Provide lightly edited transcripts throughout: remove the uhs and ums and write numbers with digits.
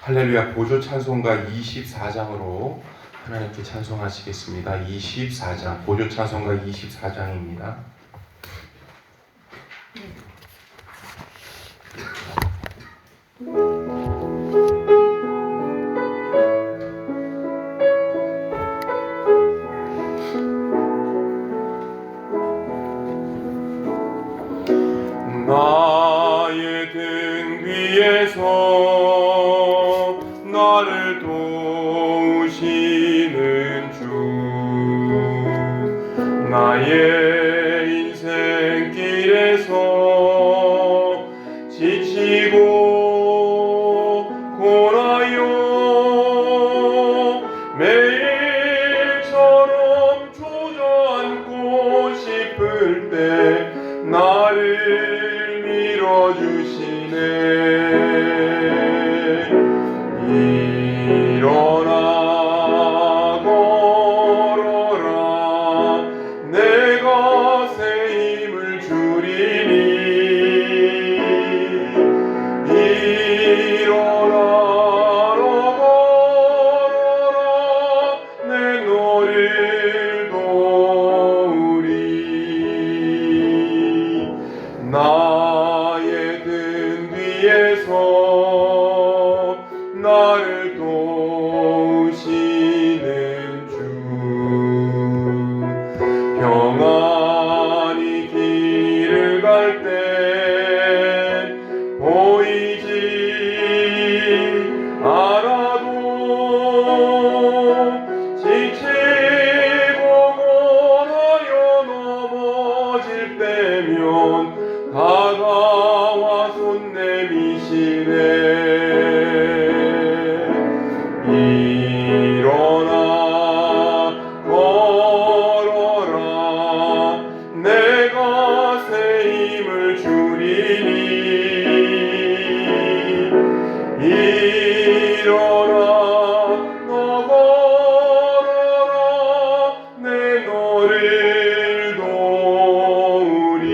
할렐루야. 보조 찬송가 24장으로 하나님께 찬송하시겠습니다. 24장 보조 찬송가 24장입니다. 나의 등 위에서 나를 도우시는 주, 나의 인생길에서 지치고 고나여 매일처럼 주저앉고 싶을 때 나를 밀어주시네. 일어나 걸어라, 내가 새 힘을 주리니. 일어나 걸어라, 내 너를 도우리. 나의 등 뒤에서 나를 도우시는 주, 평안히 길을 갈 땐 보이지 않아도 지치고 고나여 넘어질 때면 다가와 손 내미시네. 일어나 걸어라, 내가 새 힘을 주리니. 일어나 너 걸어라, 내 너를 도우리.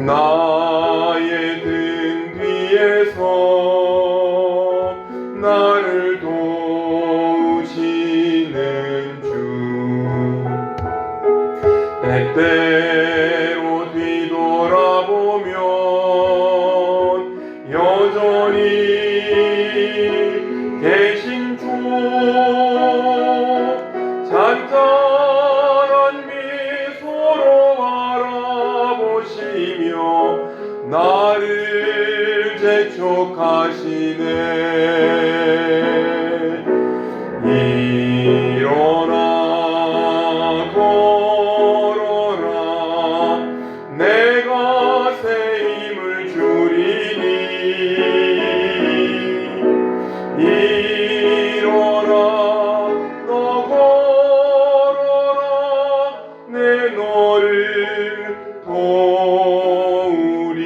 나의 등 뒤에서 나를 도우시는 주, 때때로 뒤돌아보면 여전히 계신 주, 잔잔한 미소로 바라보시며 나를 재촉하시네. 일어나 걸어라, 내가 새 힘을 주리니. 일어나 너 걸어라, 내 너를 도우리.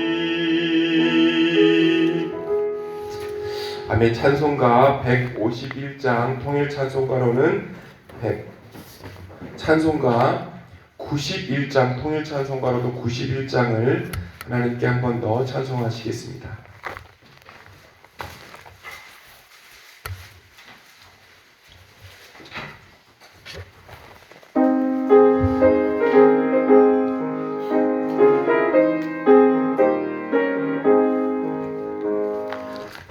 아멘. 찬송가 151장 통일 찬송가로는 찬송가 91장 통일 찬송가로도 91장을 하나님께 한 번 더 찬송하시겠습니다.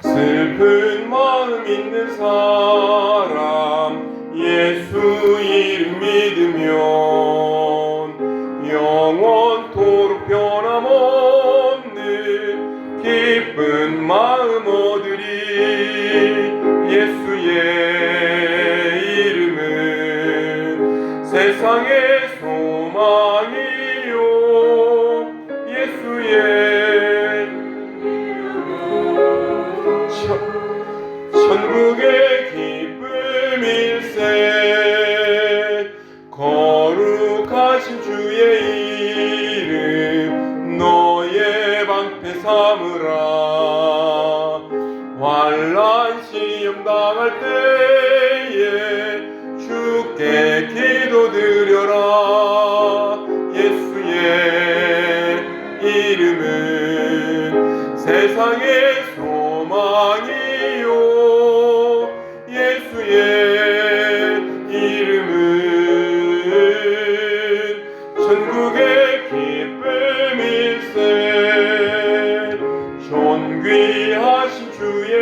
슬픈 마음 있는 사람 예수 이름 믿으면 영원토록 변함없는 기쁜 마음 얻으리. 예수의 이름은 세상의 소망이요, 예수의 천국의 기쁨일세. 거룩하신 주의 이름 너의 방패 삼으라. 환난 시험 당할 때에 주께 기도드려라. 예수의 이름은 세상의 소 소망이요 예수의 이름은 천국의 기쁨일세. 존귀하신 주의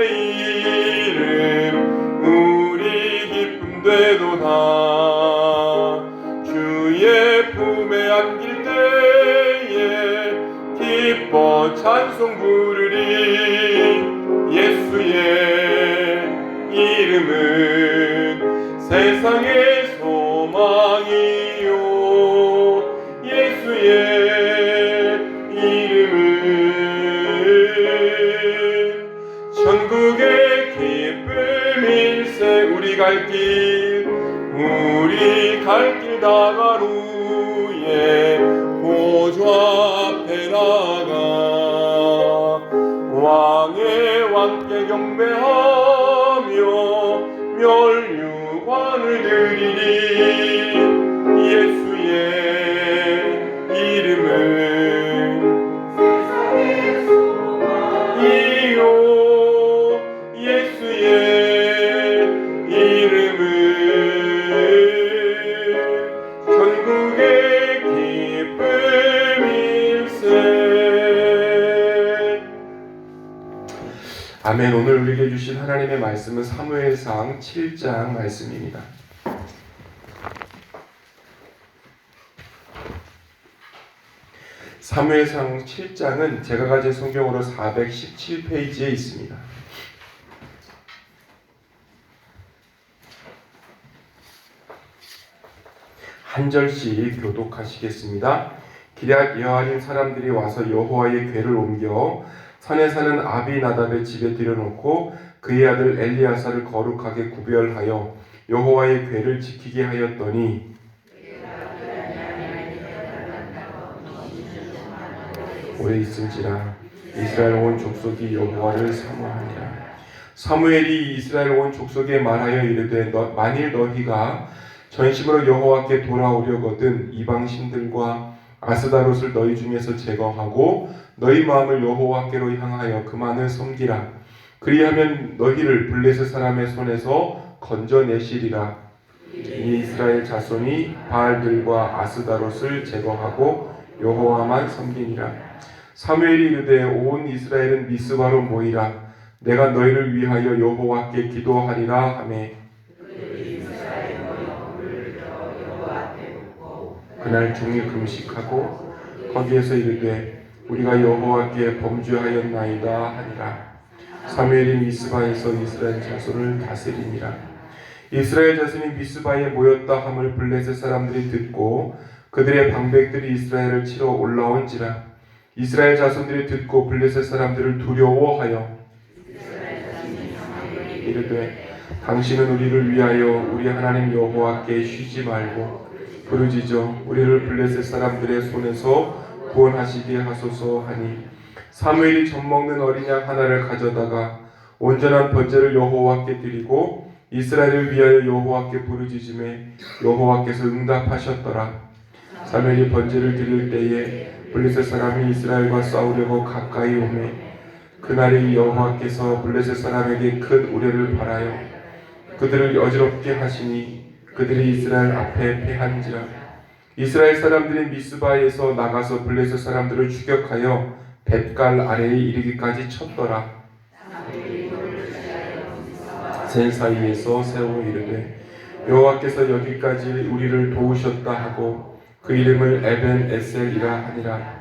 이름 우리 기쁨 되도다. 주의 품에 안길 때에 기뻐 찬송 부르리. 예수의 이름은 세상의 소망이요 예수의 이름은 천국의 기쁨일세. 우리 갈 길 다간 후에 보좌 앞에 나가 왕의 왕께 경배하며 멸류관을 드리리. 예수의 이름은 세상의 소망이요 예수의 이름은 천국의 기쁨일세. 아멘. 오늘 우리에게 주신 하나님의 말씀은 사무엘상 7장 말씀입니다. 사무엘상 7장은 제가 가진 성경으로 417페이지에 있습니다. 한 절씩 교독하시겠습니다. 기럇 여아림 사람들이 와서 여호와의 궤를 옮겨 산에 사는 아비나답의 집에 들여놓고 그의 아들 엘리야사를 거룩하게 구별하여 여호와의 궤를 지키게 하였더니 오래 있은지라 이스라엘 온 족속이 여호와를 사모하니라. 사무엘이 이스라엘 온 족속에 말하여 이르되 만일 너희가 전심으로 여호와께 돌아오려거든 이방 신들과 아스다롯을 너희 중에서 제거하고 너희 마음을 여호와께로 향하여 그만을 섬기라. 그리하면 너희를 블레셋 사람의 손에서 건져내시리라. 이 이스라엘 자손이 바알들과 아스다롯을 제거하고 여호와만 섬기니라. 사무엘이 이르되 온 이스라엘은 미스바로 모이라. 내가 너희를 위하여 여호와께 기도하리라 하매 그날 종일 금식하고 거기에서 이르되 우리가 여호와께 범죄하였나이다 하니라. 사무엘이 미스바에서 이스라엘 자손을 다스리니라. 이스라엘 자손이 미스바에 모였다 함을 블레셋 사람들이 듣고 그들의 방백들이 이스라엘을 치러 올라온지라. 이스라엘 자손들이 듣고 블레셋 사람들을 두려워하여 이르되 당신은 우리를 위하여 우리 하나님 여호와께 쉬지 말고 부르짖어 우리를 블레셋 사람들의 손에서 구원하시게 하소서 하니 사무엘이 젖먹는 어린 양 하나를 가져다가 온전한 번제를 여호와께 드리고 이스라엘을 위하여 여호와께 부르짖음에 여호와께서 응답하셨더라. 사무엘이 번제를 드릴 때에 블레셋 사람이 이스라엘과 싸우려고 가까이 오매 그날에 여호와께서 블레셋 사람에게 큰 우려를 발하여 그들을 어지럽게 하시니 그들이 이스라엘 앞에 패한지라. 이스라엘 사람들이 미스바에서 나가서 블레셋 사람들을 추격하여 벳갈 아래에 이르기까지 쳤더라. 산 사이에서 세워 이르되 여호와께서 여기까지 우리를 도우셨다 하고 그 이름을 에벤 에셀이라 하니라.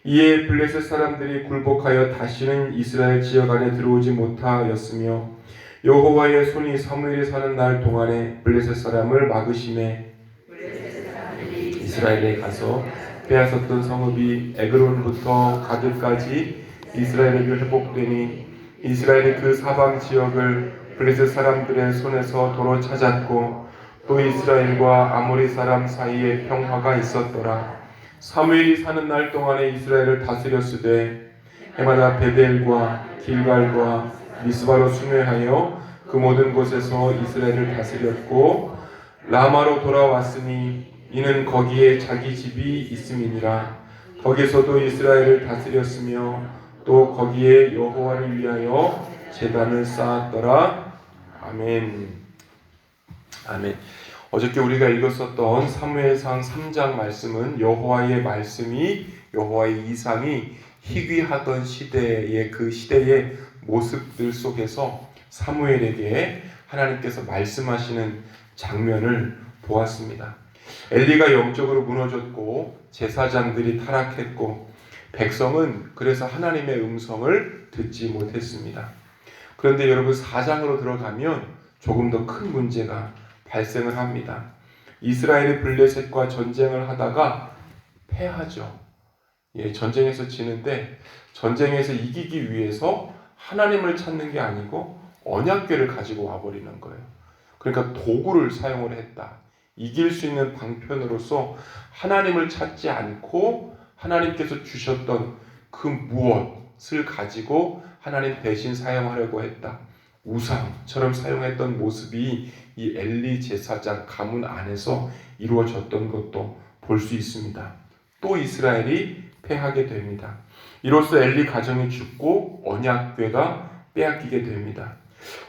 이에 블레셋 사람들이 굴복하여 다시는 이스라엘 지역 안에 들어오지 못하였으며 여호와의 손이 사무엘이 사는 날 동안에 블레셋 사람을 막으심에 이스라엘에 가서 빼앗았던 성읍이 에그론부터 가드까지 이스라엘에게 회복되니 이스라엘이 그 사방 지역을 블레셋 사람들의 손에서 도로 찾았고 또 이스라엘과 아모리 사람 사이에 평화가 있었더라. 사무엘이 사는 날 동안에 이스라엘을 다스렸으되 해마다 베델과 길갈과 미스바로 순회하여 그 모든 곳에서 이스라엘을 다스렸고 라마로 돌아왔으니 이는 거기에 자기 집이 있음이니라. 거기서도 이스라엘을 다스렸으며 또 거기에 여호와를 위하여 제단을 쌓았더라. 아멘. 아멘. 어저께 우리가 읽었었던 사무엘상 3장 말씀은 여호와의 말씀이, 여호와의 이상이 희귀하던 시대의 그 시대의 모습들 속에서 사무엘에게 하나님께서 말씀하시는 장면을 보았습니다. 엘리가 영적으로 무너졌고 제사장들이 타락했고 백성은 그래서 하나님의 음성을 듣지 못했습니다. 그런데 여러분 4장으로 들어가면 조금 더 큰 문제가 발생을 합니다. 이스라엘이 블레셋과 전쟁을 하다가 패하죠. 전쟁에서 지는데 전쟁에서 이기기 위해서 하나님을 찾는 게 아니고 언약궤를 가지고 와버리는 거예요. 그러니까 도구를 사용을 했다. 이길 수 있는 방편으로서 하나님을 찾지 않고 하나님께서 주셨던 그 무엇을 가지고 하나님 대신 사용하려고 했다. 우상처럼 사용했던 모습이 이 엘리 제사장 가문 안에서 이루어졌던 것도 볼 수 있습니다. 또 이스라엘이 패하게 됩니다. 이로써 엘리 가정이 죽고 언약궤가 빼앗기게 됩니다.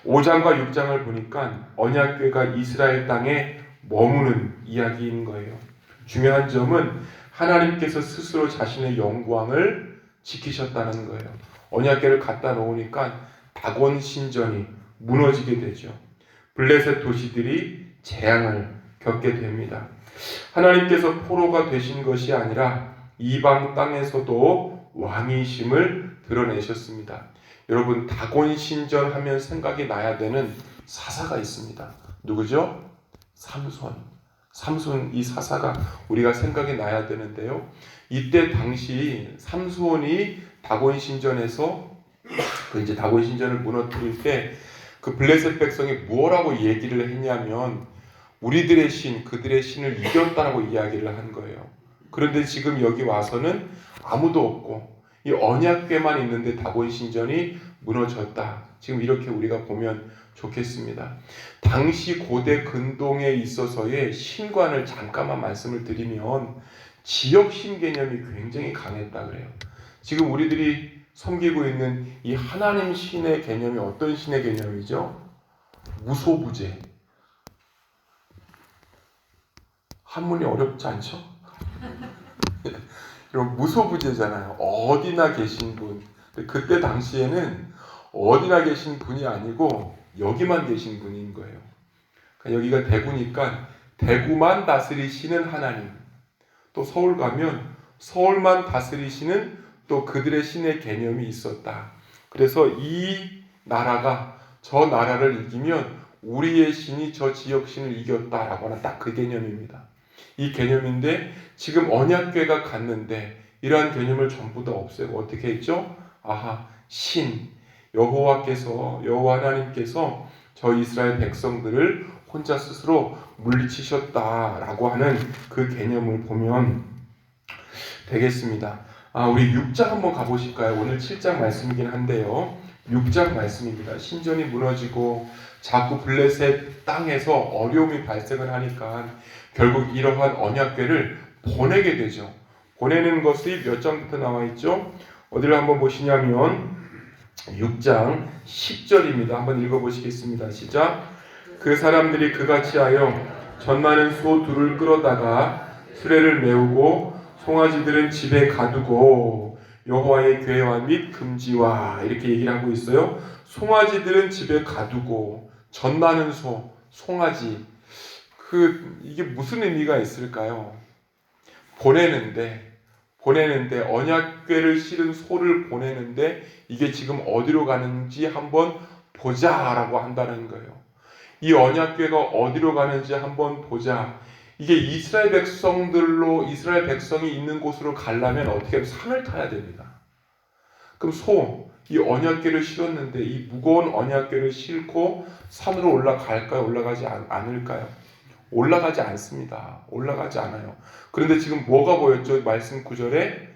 5장과 6장을 보니까 언약궤가 이스라엘 땅에 머무는 이야기인 거예요. 중요한 점은 하나님께서 스스로 자신의 영광을 지키셨다는 거예요. 언약궤를 갖다 놓으니까 다곤 신전이 무너지게 되죠. 블레셋 도시들이 재앙을 겪게 됩니다. 하나님께서 포로가 되신 것이 아니라 이방 땅에서도 왕이심을 드러내셨습니다. 여러분, 다곤 신전 하면 생각이 나야 되는 사사가 있습니다. 누구죠? 삼손. 이 사사가 우리가 생각이 나야 되는데요. 이때 당시 삼손이 다곤 신전에서 다곤 신전을 무너뜨릴 때 그 블레셋 백성이 뭐라고 얘기를 했냐면 우리들의 신, 그들의 신을 이겼다라고 이야기를 한 거예요. 그런데 지금 여기 와서는 아무도 없고 이 언약궤만 있는데 다곤 신전이 무너졌다. 지금 이렇게 우리가 보면 좋겠습니다. 당시 고대 근동에 있어서의 신관을 잠깐만 말씀을 드리면 지역신 개념이 굉장히 강했다 그래요. 지금 우리들이 섬기고 있는 이 하나님 신의 개념이 어떤 신의 개념이죠? 무소부재. 한문이 어렵지 않죠? 이런 무소부재잖아요. 어디나 계신 분. 그때 당시에는 어디나 계신 분이 아니고 여기만 계신 분인 거예요. 그러니까 여기가 대구니까 대구만 다스리시는 하나님. 또 서울 가면 서울만 다스리시는 또 그들의 신의 개념이 있었다. 그래서 이 나라가 저 나라를 이기면 우리의 신이 저 지역 신을 이겼다라고 하는 딱 그 개념입니다. 이 개념인데 지금 언약궤가 갔는데 이러한 개념을 전부 다 없애고 어떻게 했죠? 신 여호와 하나님께서 저 이스라엘 백성들을 혼자 스스로 물리치셨다라고 하는 그 개념을 보면 되겠습니다. 우리 6장 한번 가보실까요? 오늘 7장 말씀이긴 한데요. 6장 말씀입니다. 신전이 무너지고 자꾸 블레셋 땅에서 어려움이 발생을 하니까 결국 이러한 언약궤를 보내게 되죠. 보내는 것이 몇 장부터 나와 있죠? 어디를 한번 보시냐면 6장 10절입니다. 한번 읽어보시겠습니다. 시작. 그 사람들이 그같이 하여 젖나는 소 둘을 끌어다가 수레를 메우고 송아지들은 집에 가두고 여호와의 궤와 및 금지와 이렇게 얘기를 하고 있어요. 송아지들은 집에 가두고 젖나는 소, 송아지 이게 무슨 의미가 있을까요? 보내는데 언약궤를 실은 소를 보내는데 이게 지금 어디로 가는지 한번 보자라고 한다는 거예요. 이 언약궤가 어디로 가는지 한번 보자. 이게 이스라엘 백성이 있는 곳으로 가려면 어떻게 하면 산을 타야 됩니다. 그럼 이 언약궤를 실었는데 이 무거운 언약궤를 싣고 산으로 올라갈까요? 올라가지 않을까요? 올라가지 않습니다. 올라가지 않아요. 그런데 지금 뭐가 보였죠? 말씀 9절에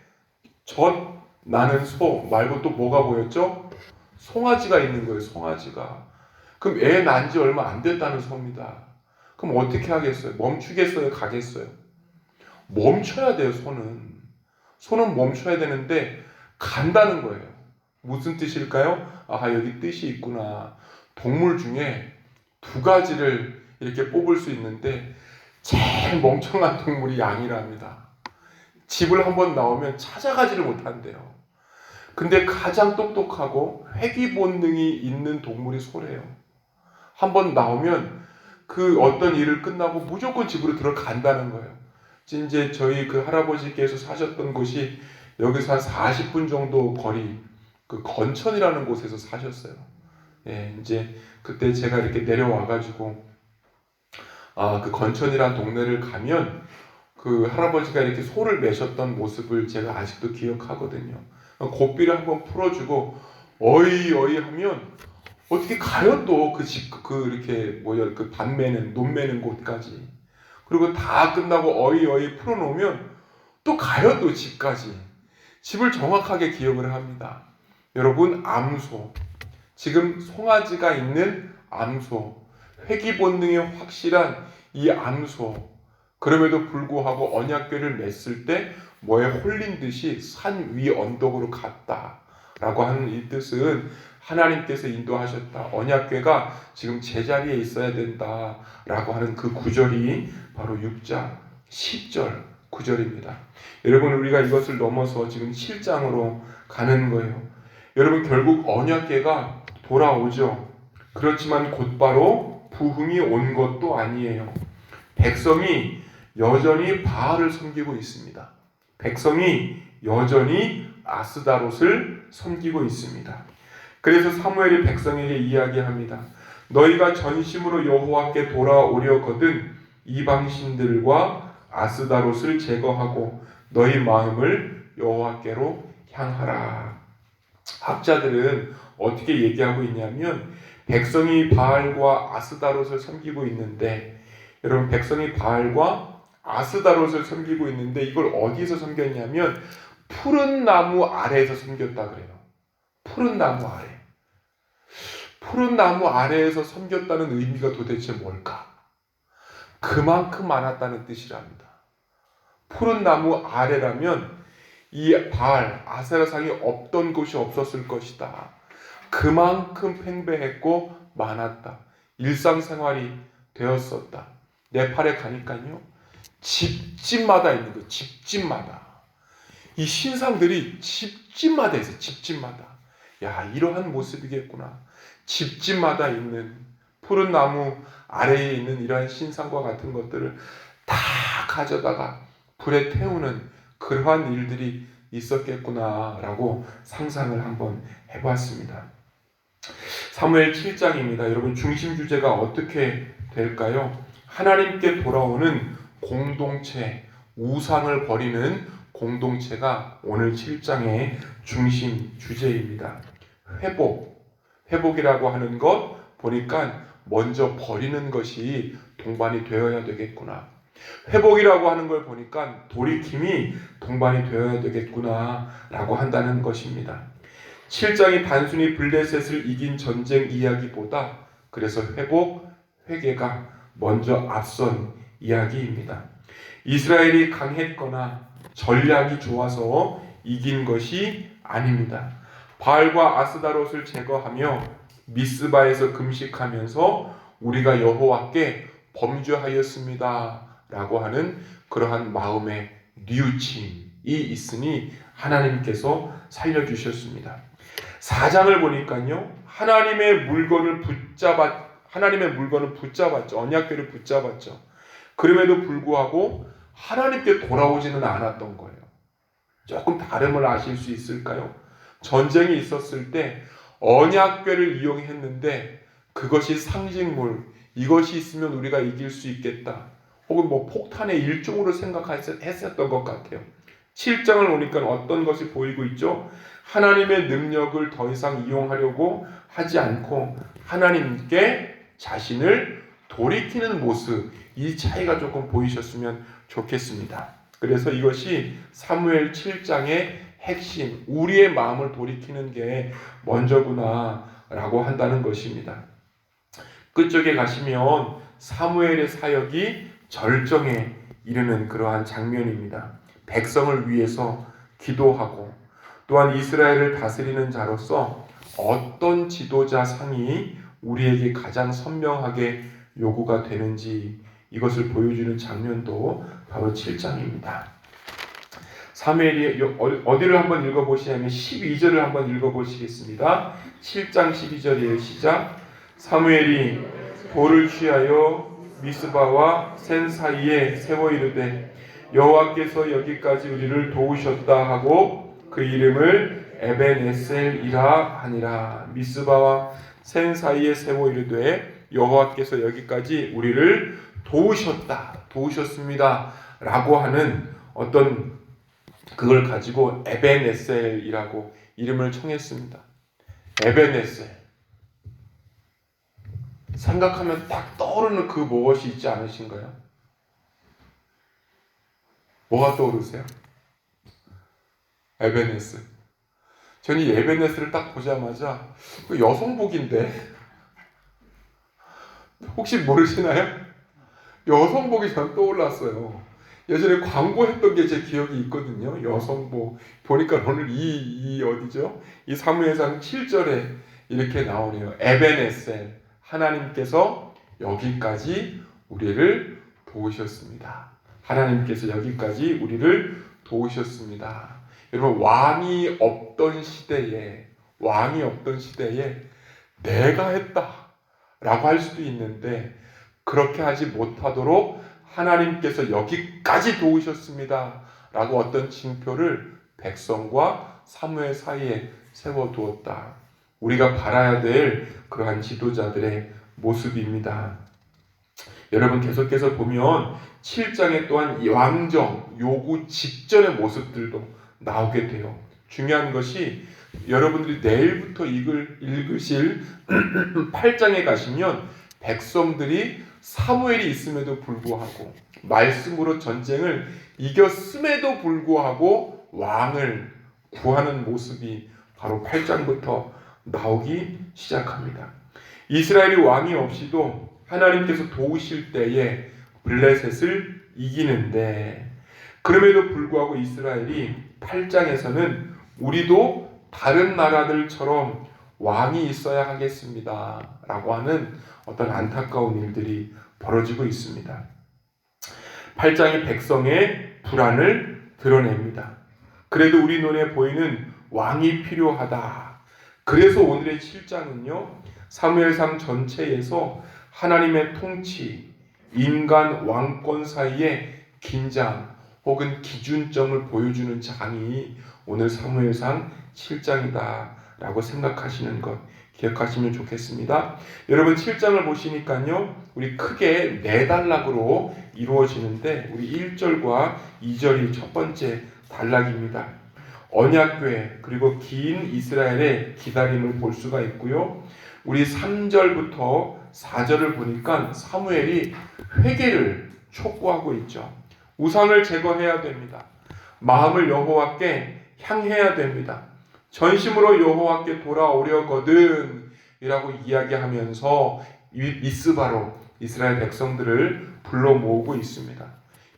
젖 나는 소 말고 또 뭐가 보였죠? 송아지가 있는 거예요. 송아지가. 그럼 애 난 지 얼마 안 됐다는 소입니다. 그럼 어떻게 하겠어요? 멈추겠어요? 가겠어요? 멈춰야 돼요. 소는 멈춰야 되는데 간다는 거예요. 무슨 뜻일까요? 아, 여기 뜻이 있구나. 동물 중에 두 가지를 이렇게 뽑을 수 있는데 제일 멍청한 동물이 양이랍니다. 집을 한번 나오면 찾아가지를 못한대요. 근데 가장 똑똑하고 회귀 본능이 있는 동물이 소래요. 한번 나오면 그 어떤 일을 끝나고 무조건 집으로 들어간다는 거예요. 이제 저희 그 할아버지께서 사셨던 곳이 여기서 한 40분 정도 거리 그 건천이라는 곳에서 사셨어요. 예, 이제 그때 제가 이렇게 내려와가지고 그 건천이라는 동네를 가면 그 할아버지가 이렇게 소를 매셨던 모습을 제가 아직도 기억하거든요. 고삐를 한번 풀어주고 어이 어이 하면 어떻게 가요 또 그 집 그 이렇게 뭐야 그 밥 매는 논 매는 곳까지. 그리고 다 끝나고 어이 어이 풀어놓으면 또 가요 또 집까지. 집을 정확하게 기억을 합니다. 여러분, 암소, 지금 송아지가 있는 암소, 회귀 본능이 확실한 이 암소, 그럼에도 불구하고 언약궤를 맸을 때 뭐에 홀린 듯이 산 위 언덕으로 갔다 라고 하는 이 뜻은 하나님께서 인도하셨다, 언약궤가 지금 제자리에 있어야 된다 라고 하는 그 구절이 바로 6장 10절 구절입니다. 여러분, 우리가 이것을 넘어서 지금 7장으로 가는 거예요. 여러분, 결국 언약궤가 돌아오죠. 그렇지만 곧바로 부흥이 온 것도 아니에요. 백성이 여전히 바알을 섬기고 있습니다. 백성이 여전히 아스다롯을 섬기고 있습니다. 그래서 사무엘이 백성에게 이야기합니다. 너희가 전심으로 여호와께 돌아오려거든 이방신들과 아스다롯을 제거하고 너희 마음을 여호와께로 향하라. 학자들은 어떻게 얘기하고 있냐면 백성이 바알과 아스다롯을 섬기고 있는데, 여러분, 백성이 바알과 아스다롯을 섬기고 있는데 이걸 어디서 섬겼냐면 푸른 나무 아래에서 섬겼다 그래요. 푸른 나무 아래. 푸른 나무 아래에서 섬겼다는 의미가 도대체 뭘까? 그만큼 많았다는 뜻이랍니다. 푸른 나무 아래라면 이 바알, 아세라상이 없던 곳이 없었을 것이다. 그만큼 팽배했고 많았다. 일상생활이 되었었다. 네팔에 가니까요, 집집마다 있는 거예요. 집집마다. 이 신상들이 집집마다 있어요. 집집마다. 야, 이러한 모습이겠구나. 집집마다 있는 푸른 나무 아래에 있는 이러한 신상과 같은 것들을 다 가져다가 불에 태우는 그러한 일들이 있었겠구나라고 상상을 한번 해봤습니다. 사무엘 7장입니다. 여러분, 중심 주제가 어떻게 될까요? 하나님께 돌아오는 공동체, 우상을 버리는 공동체가 오늘 7장의 중심 주제입니다. 회복이라고 하는 것 보니까 먼저 버리는 것이 동반이 되어야 되겠구나. 회복이라고 하는 걸 보니까 돌이킴이 동반이 되어야 되겠구나 라고 한다는 것입니다. 7장이 단순히 블레셋을 이긴 전쟁 이야기보다 그래서 회복, 회개가 먼저 앞선 이야기입니다. 이스라엘이 강했거나 전략이 좋아서 이긴 것이 아닙니다. 바알과 아스다롯을 제거하며 미스바에서 금식하면서 우리가 여호와께 범죄하였습니다 라고 하는 그러한 마음의 뉘우침이 있으니 하나님께서 살려주셨습니다. 4장을 보니까요, 하나님의 물건을 붙잡았죠. 언약궤를 붙잡았죠. 그럼에도 불구하고 하나님께 돌아오지는 않았던 거예요. 조금 다름을 아실 수 있을까요? 전쟁이 있었을 때 언약궤를 이용했는데 그것이 상징물, 이것이 있으면 우리가 이길 수 있겠다, 혹은 뭐 폭탄의 일종으로 생각했었던 것 같아요. 7장을 보니까 어떤 것이 보이고 있죠? 하나님의 능력을 더 이상 이용하려고 하지 않고 하나님께 자신을 돌이키는 모습, 이 차이가 조금 보이셨으면 좋겠습니다. 그래서 이것이 사무엘 7장의 핵심, 우리의 마음을 돌이키는 게 먼저구나 라고 한다는 것입니다. 끝쪽에 가시면 사무엘의 사역이 절정에 이르는 그러한 장면입니다. 백성을 위해서 기도하고 또한 이스라엘을 다스리는 자로서 어떤 지도자 상이 우리에게 가장 선명하게 요구가 되는지 이것을 보여주는 장면도 바로 7장입니다. 사무엘이 어디를 한번 읽어보시냐면 12절을 한번 읽어보시겠습니다. 7장 12절이에요. 시작. 사무엘이 돌을 취하여 미스바와 센 사이에 세워 이르되 여호와께서 여기까지 우리를 도우셨다 하고 그 이름을 에벤에셀이라 하니라. 미스바와 센 사이에 세워 이르되 여호와께서 여기까지 우리를 도우셨습니다 라고 하는 어떤 그걸 가지고 에벤에셀이라고 이름을 청했습니다. 에벤에셀. 생각하면 딱 떠오르는 그 무엇이 있지 않으신가요? 뭐가 떠오르세요? 에벤에셀. 저는 이 에벤에셀을 딱 보자마자 여성복인데 혹시 모르시나요? 여성복이 전 떠올랐어요. 예전에 광고했던 게 제 기억이 있거든요. 여성복. 보니까 오늘 이 어디죠? 이 사무엘상 7절에 이렇게 나오네요. 에벤에셀. 하나님께서 여기까지 우리를 도우셨습니다. 하나님께서 여기까지 우리를 도우셨습니다. 여러분, 왕이 없던 시대에 내가 했다라고 할 수도 있는데 그렇게 하지 못하도록 하나님께서 여기까지 도우셨습니다 라고 어떤 징표를 백성과 사무엘 사이에 세워두었다. 우리가 바라야 될 그러한 지도자들의 모습입니다. 여러분, 계속해서 보면 7장에 또한 왕정 요구 직전의 모습들도 나오게 돼요. 중요한 것이 여러분들이 내일부터 읽으실 8장에 가시면 백성들이 사무엘이 있음에도 불구하고 말씀으로 전쟁을 이겼음에도 불구하고 왕을 구하는 모습이 바로 8장부터 나오기 시작합니다. 이스라엘이 왕이 없이도 하나님께서 도우실 때에 블레셋을 이기는데 그럼에도 불구하고 이스라엘이 8장에서는 우리도 다른 나라들처럼 왕이 있어야 하겠습니다 라고 하는 어떤 안타까운 일들이 벌어지고 있습니다. 8장의 백성의 불안을 드러냅니다. 그래도 우리 눈에 보이는 왕이 필요하다. 그래서 오늘의 7장은요, 사무엘상 전체에서 하나님의 통치, 인간 왕권 사이의 긴장 혹은 기준점을 보여주는 장이 오늘 사무엘상 7장이다 라고 생각하시는 것 기억하시면 좋겠습니다. 여러분, 7장을 보시니까요, 우리 크게 4단락으로 이루어지는데 우리 1절과 2절이 첫 번째 단락입니다. 언약궤 그리고 긴 이스라엘의 기다림을 볼 수가 있고요. 우리 3절부터 4절을 보니까 사무엘이 회개를 촉구하고 있죠. 우상을 제거해야 됩니다. 마음을 여호와께 향해야 됩니다. 전심으로 여호와께 돌아오려거든 이라고 이야기하면서 미스바로 이스라엘 백성들을 불러 모으고 있습니다.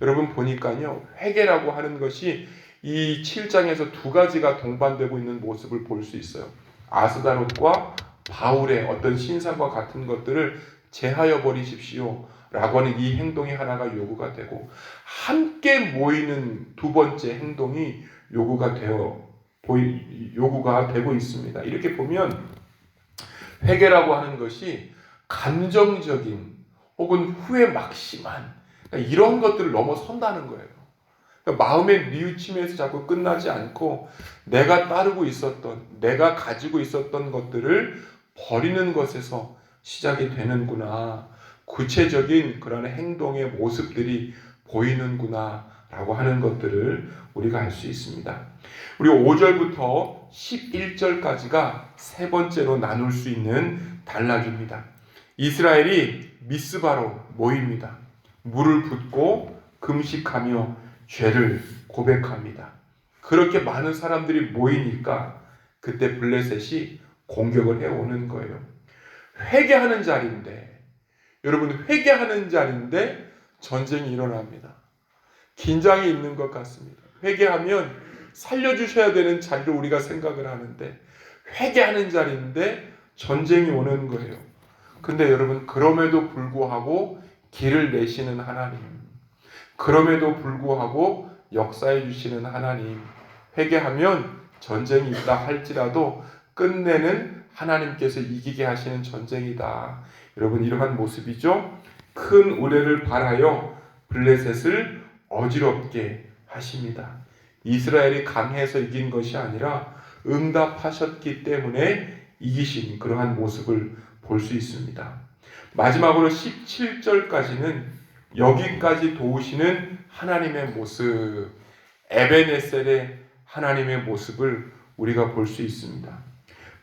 여러분 보니까요, 회개라고 하는 것이 이 7장에서 두 가지가 동반되고 있는 모습을 볼 수 있어요. 아스다롯과 바울의 어떤 신상과 같은 것들을 제하여 버리십시오 라고 하는 이 행동이 하나가 요구가 되고, 함께 모이는 두 번째 행동이 요구가 되고 있습니다. 이렇게 보면 회개라고 하는 것이 감정적인 혹은 후회 막심한 이런 것들을 넘어선다는 거예요. 마음의 뉘우침에서 자꾸 끝나지 않고 내가 따르고 있었던, 내가 가지고 있었던 것들을 버리는 것에서 시작이 되는구나. 구체적인 그런 행동의 모습들이 보이는구나 라고 하는 것들을 우리가 알 수 있습니다. 우리 5절부터 11절까지가 세 번째로 나눌 수 있는 단락입니다. 이스라엘이 미스바로 모입니다. 물을 붓고 금식하며 죄를 고백합니다. 그렇게 많은 사람들이 모이니까 그때 블레셋이 공격을 해오는 거예요. 회개하는 자리인데, 여러분 회개하는 자리인데 전쟁이 일어납니다. 긴장이 있는 것 같습니다. 회개하면 살려주셔야 되는 자리를 우리가 생각을 하는데, 회개하는 자리인데 전쟁이 오는 거예요. 근데 여러분, 그럼에도 불구하고 길을 내시는 하나님, 그럼에도 불구하고 역사해 주시는 하나님, 회개하면 전쟁이 있다 할지라도 끝내는 하나님께서 이기게 하시는 전쟁이다. 여러분, 이러한 모습이죠. 큰 우레를 발하여 블레셋을 어지럽게 하십니다. 이스라엘이 강해서 이긴 것이 아니라 응답하셨기 때문에 이기신 그러한 모습을 볼 수 있습니다. 마지막으로 17절까지는 여기까지 도우시는 하나님의 모습, 에베네셀의 하나님의 모습을 우리가 볼 수 있습니다.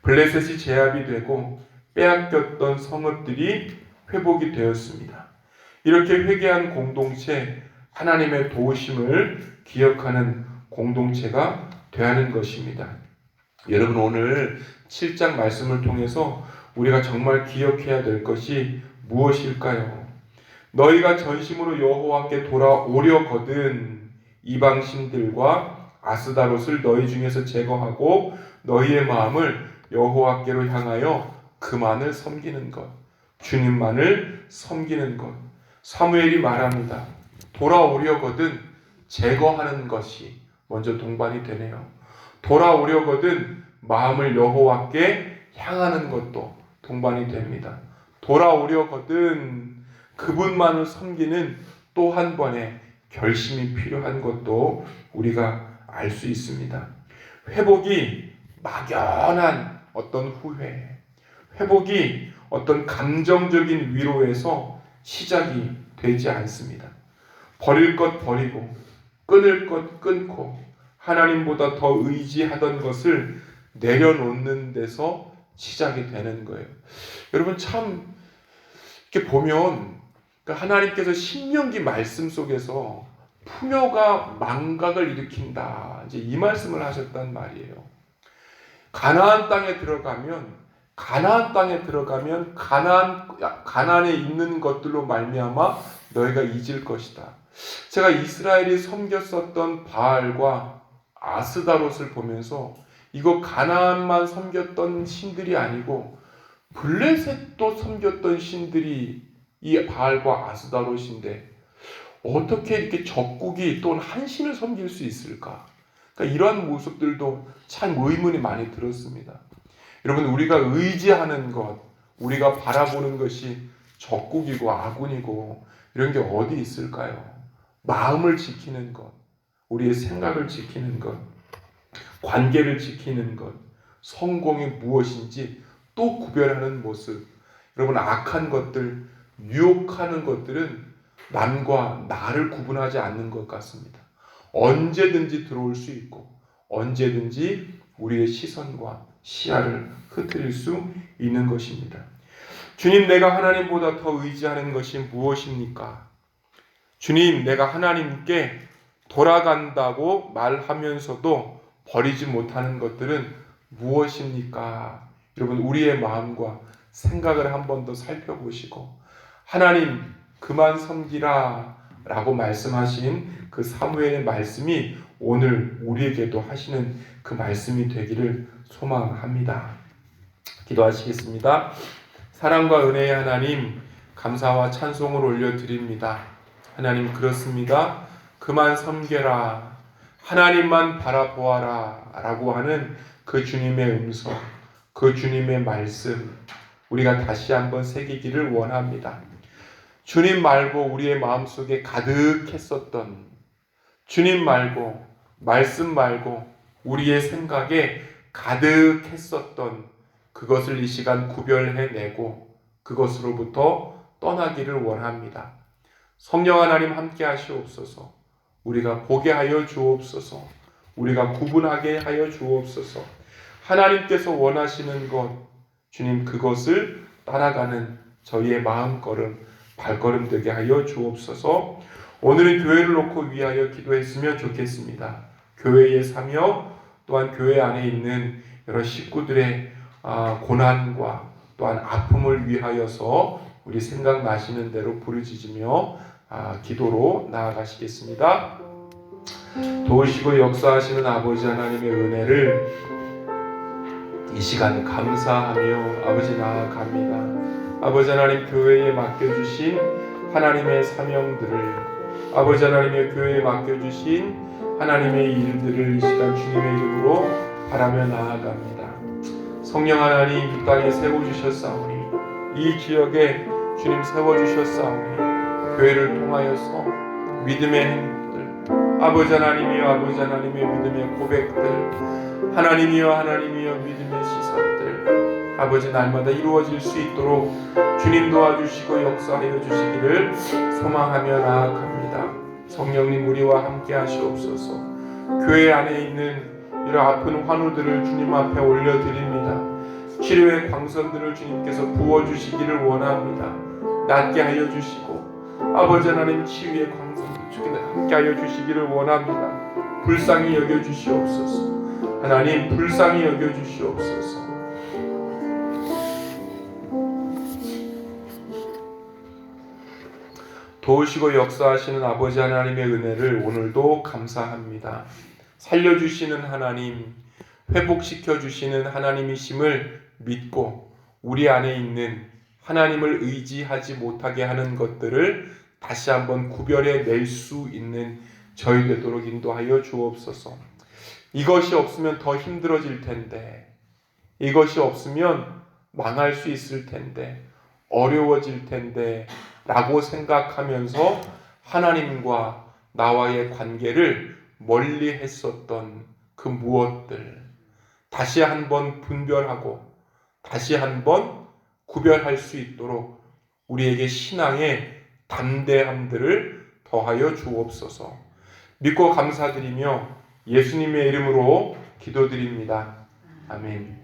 블레셋이 제압이 되고 빼앗겼던 성읍들이 회복이 되었습니다. 이렇게 회개한 공동체, 하나님의 도우심을 기억하는 공동체가 되는 것입니다. 여러분, 오늘 7장 말씀을 통해서 우리가 정말 기억해야 될 것이 무엇일까요? 너희가 전심으로 여호와께 돌아오려거든 이방 신들과 아스다롯을 너희 중에서 제거하고 너희의 마음을 여호와께로 향하여 그만을 섬기는 것, 주님만을 섬기는 것. 사무엘이 말합니다. 돌아오려거든 제거하는 것이 먼저 동반이 되네요. 돌아오려거든 마음을 여호와께 향하는 것도 동반이 됩니다. 돌아오려거든 그분만을 섬기는 또 한 번의 결심이 필요한 것도 우리가 알 수 있습니다. 회복이 막연한 어떤 후회, 회복이 어떤 감정적인 위로에서 시작이 되지 않습니다. 버릴 것 버리고 끊을 것 끊고 하나님보다 더 의지하던 것을 내려놓는 데서 시작이 되는 거예요. 여러분, 참 이렇게 보면 하나님께서 신명기 말씀 속에서 풍요가 망각을 일으킨다, 이제 이 말씀을 하셨단 말이에요. 가나안에 들어가면 가나안에 있는 것들로 말미암아 너희가 잊을 것이다. 제가 이스라엘이 섬겼었던 바알과 아스다롯을 보면서 이거 가나안만 섬겼던 신들이 아니고 블레셋도 섬겼던 신들이 이 바알과 아스다롯인데 어떻게 이렇게 적국이 또는 한 신을 섬길 수 있을까? 그러니까 이러한 모습들도 참 의문이 많이 들었습니다. 여러분, 우리가 의지하는 것, 우리가 바라보는 것이 적국이고 아군이고 이런 게 어디 있을까요? 마음을 지키는 것, 우리의 생각을 지키는 것, 관계를 지키는 것, 성공이 무엇인지 또 구별하는 모습. 여러분, 악한 것들, 유혹하는 것들은 남과 나를 구분하지 않는 것 같습니다. 언제든지 들어올 수 있고 언제든지 우리의 시선과 시야를 흩트릴 수 있는 것입니다. 주님, 내가 하나님보다 더 의지하는 것이 무엇입니까? 주님, 내가 하나님께 돌아간다고 말하면서도 버리지 못하는 것들은 무엇입니까? 여러분, 우리의 마음과 생각을 한 번 더 살펴보시고 하나님 그만 섬기라 라고 말씀하신 그 사무엘의 말씀이 오늘 우리에게도 하시는 그 말씀이 되기를 소망합니다. 기도하시겠습니다. 사랑과 은혜의 하나님, 감사와 찬송을 올려드립니다. 하나님, 그렇습니다. 그만 섬겨라, 하나님만 바라보아라 라고 하는 그 주님의 음성, 그 주님의 말씀, 우리가 다시 한번 새기기를 원합니다. 주님 말고 우리의 마음속에 가득했었던, 주님 말고 말씀 말고 우리의 생각에 가득했었던 그것을 이 시간 구별해내고 그것으로부터 떠나기를 원합니다. 성령 하나님 함께 하시옵소서. 우리가 보게 하여 주옵소서. 우리가 구분하게 하여 주옵소서. 하나님께서 원하시는 것, 주님 그것을 따라가는 저희의 마음걸음, 발걸음 되게 하여 주옵소서. 오늘은 교회를 놓고 위하여 기도했으면 좋겠습니다. 교회의 사명, 또한 교회 안에 있는 여러 식구들의 고난과 또한 아픔을 위하여서 우리 생각나시는 대로 부르짖으며 기도로 나아가시겠습니다. 도우시고 역사하시는 아버지 하나님의 은혜를 이 시간 감사하며 아버지 나아갑니다. 아버지 하나님, 교회에 맡겨주신 하나님의 사명들을, 아버지 하나님의 교회에 맡겨주신 하나님의 일들을 이 시간 주님의 이름으로 바라며 나아갑니다. 성령 하나님, 이 땅에 세워주셨사오니, 이 지역에 주님 세워주셨사오니, 교회를 통하여서 믿음의 행복들, 아버지 하나님이여 아버지 하나님의 믿음의 고백들, 하나님이여 하나님이여 믿음의 시선들, 아버지 날마다 이루어질 수 있도록 주님 도와주시고 역사하여 주시기를 소망하며 나아갑니다. 성령님, 우리와 함께 하시옵소서. 교회 안에 있는 이런 아픈 환우들을 주님 앞에 올려드립니다. 치료의 광선들을 주님께서 부어주시기를 원합니다. 낫게 하여 주시고, 아버지 하나님, 치유의 광선들 주님께 함께 하여 주시기를 원합니다. 불쌍히 여겨주시옵소서. 하나님, 불쌍히 여겨주시옵소서. 도우시고 역사하시는 아버지 하나님의 은혜를 오늘도 감사합니다. 살려주시는 하나님, 회복시켜주시는 하나님이심을 믿고 우리 안에 있는 하나님을 의지하지 못하게 하는 것들을 다시 한번 구별해 낼 수 있는 저희 되도록 인도하여 주옵소서. 이것이 없으면 더 힘들어질 텐데, 이것이 없으면 망할 수 있을 텐데, 어려워질 텐데 라고 생각하면서 하나님과 나와의 관계를 멀리 했었던 그 무엇들 다시 한번 분별하고 다시 한번 구별할 수 있도록 우리에게 신앙의 담대함들을 더하여 주옵소서. 믿고 감사드리며 예수님의 이름으로 기도드립니다. 아멘.